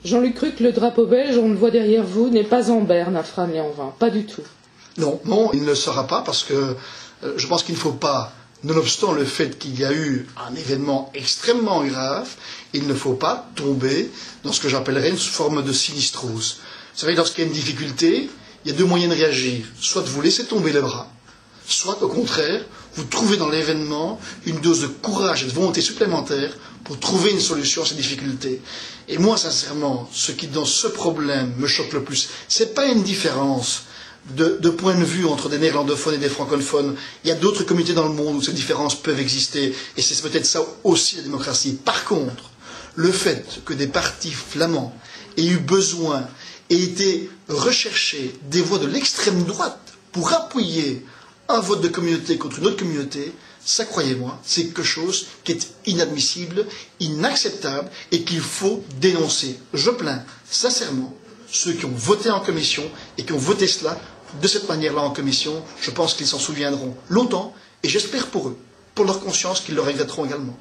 Jean-Luc Ruck, le drapeau belge, on le voit derrière vous, n'est pas en berne à Framley-en-Vin, pas du tout. Non, non, il ne le sera pas parce que je pense qu'il ne faut pas, nonobstant le fait qu'il y a eu un événement extrêmement grave, il ne faut pas tomber dans ce que j'appellerais une forme de sinistrose. Vous savez, lorsqu'il y a une difficulté, il y a deux moyens de réagir. Soit de vous laisser tomber les bras, soit au contraire, vous trouvez dans l'événement une dose de courage et de volonté supplémentaire pour trouver une solution à ces difficultés. Et moi, sincèrement, ce qui dans ce problème me choque le plus, c'est pas une différence de point de vue entre des néerlandophones et des francophones. Il y a d'autres communautés dans le monde où ces différences peuvent exister, et c'est peut-être ça aussi la démocratie. Par contre, le fait que des partis flamands aient eu besoin et été rechercher des voix de l'extrême droite pour appuyer un vote de communauté contre une autre communauté, ça, croyez-moi, c'est quelque chose qui est inadmissible, inacceptable et qu'il faut dénoncer. Je plains sincèrement ceux qui ont voté en commission et qui ont voté cela de cette manière-là en commission. Je pense qu'ils s'en souviendront longtemps et j'espère pour eux, pour leur conscience, qu'ils le regretteront également.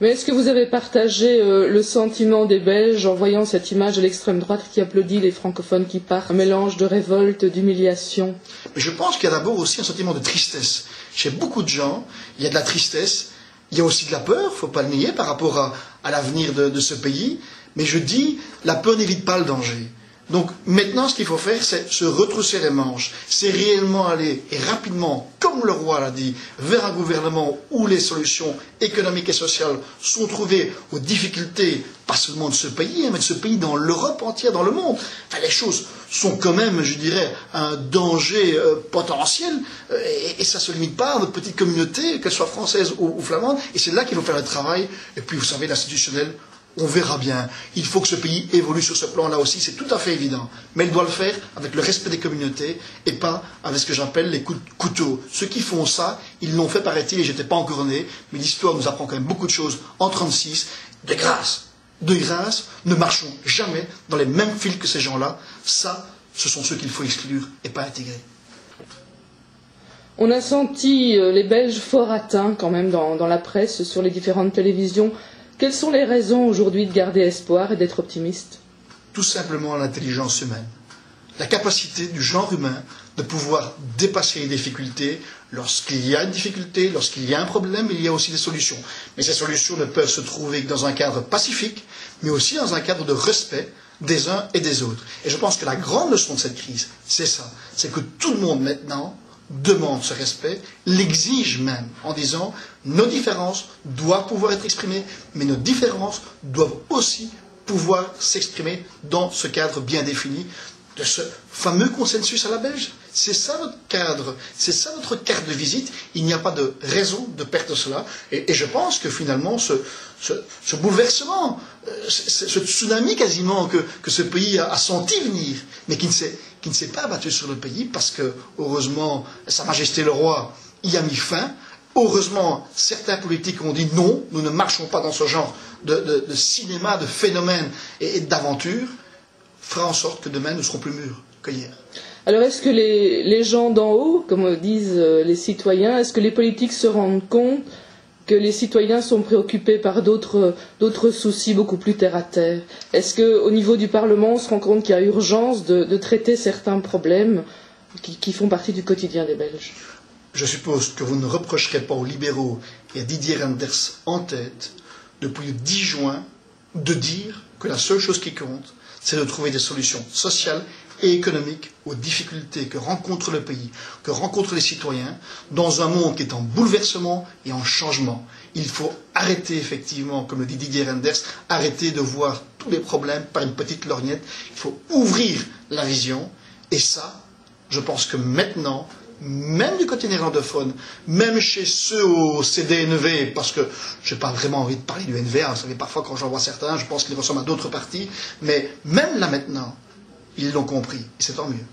Mais est-ce que vous avez partagé le sentiment des Belges en voyant cette image de l'extrême droite qui applaudit les francophones qui partent, un mélange de révolte, d'humiliation? Mais je pense qu'il y a d'abord aussi un sentiment de tristesse. Chez beaucoup de gens, il y a de la tristesse, il y a aussi de la peur, il ne faut pas le nier, par rapport à l'avenir de ce pays. Mais je dis, la peur n'évite pas le danger. Donc maintenant, ce qu'il faut faire, c'est se retrousser les manches. C'est réellement aller, et rapidement, comme le roi l'a dit, vers un gouvernement où les solutions économiques et sociales sont trouvées aux difficultés, pas seulement de ce pays, mais de ce pays dans l'Europe entière, dans le monde. Enfin, les choses sont quand même, je dirais, un danger potentiel, et ça ne se limite pas à notre petite communauté, qu'elle soit française ou flamande, et c'est là qu'il faut faire le travail. Et puis, vous savez, l'institutionnel, on verra bien. Il faut que ce pays évolue sur ce plan-là aussi, c'est tout à fait évident. Mais il doit le faire avec le respect des communautés et pas avec ce que j'appelle les coups de couteau. Ceux qui font ça, ils l'ont fait, paraît-il, et j'étais pas encore né, mais l'histoire nous apprend quand même beaucoup de choses en 1936. De grâce, ne marchons jamais dans les mêmes fils que ces gens-là. Ça, ce sont ceux qu'il faut exclure et pas intégrer. On a senti les Belges fort atteints quand même dans la presse, sur les différentes télévisions. Quelles sont les raisons aujourd'hui de garder espoir et d'être optimiste? Tout simplement l'intelligence humaine. La capacité du genre humain de pouvoir dépasser les difficultés. Lorsqu'il y a une difficulté, lorsqu'il y a un problème, il y a aussi des solutions. Mais ces solutions ne peuvent se trouver que dans un cadre pacifique, mais aussi dans un cadre de respect des uns et des autres. Et je pense que la grande leçon de cette crise, c'est ça. C'est que tout le monde maintenant demande ce respect, l'exige même, en disant nos différences doivent pouvoir être exprimées, mais nos différences doivent aussi pouvoir s'exprimer dans ce cadre bien défini de ce fameux consensus à la belge. C'est ça notre cadre, c'est ça notre carte de visite. Il n'y a pas de raison de perdre cela. Et je pense que finalement, ce bouleversement, ce tsunami quasiment que ce pays a senti venir, mais qui ne s'est pas abattu sur le pays, parce que, heureusement, Sa Majesté le Roi y a mis fin. Heureusement, certains politiques ont dit non, nous ne marchons pas dans ce genre de cinéma, de phénomène et d'aventure, fera en sorte que demain nous serons plus mûrs que hier. Alors est-ce que les gens d'en haut, comme disent les citoyens, est-ce que les politiques se rendent compte que les citoyens sont préoccupés par d'autres soucis beaucoup plus terre à terre? Est-ce qu'au niveau du Parlement, on se rend compte qu'il y a urgence de traiter certains problèmes qui font partie du quotidien des Belges? Je suppose que vous ne reprocherez pas aux libéraux et à Didier Reynders en tête, depuis le 10 juin, de dire que la seule chose qui compte, c'est de trouver des solutions sociales et économiques aux difficultés que rencontre le pays, que rencontrent les citoyens, dans un monde qui est en bouleversement et en changement. Il faut arrêter, effectivement, comme le dit Didier Reynders, arrêter de voir tous les problèmes par une petite lorgnette. Il faut ouvrir la vision, et ça, je pense que maintenant, même du côté néerlandophone, même chez ceux au CDNV, parce que je n'ai pas vraiment envie de parler du NVA, vous savez, parfois quand j'en vois certains, je pense qu'ils ressemblent à d'autres partis, mais même là maintenant, ils l'ont compris, et c'est tant mieux.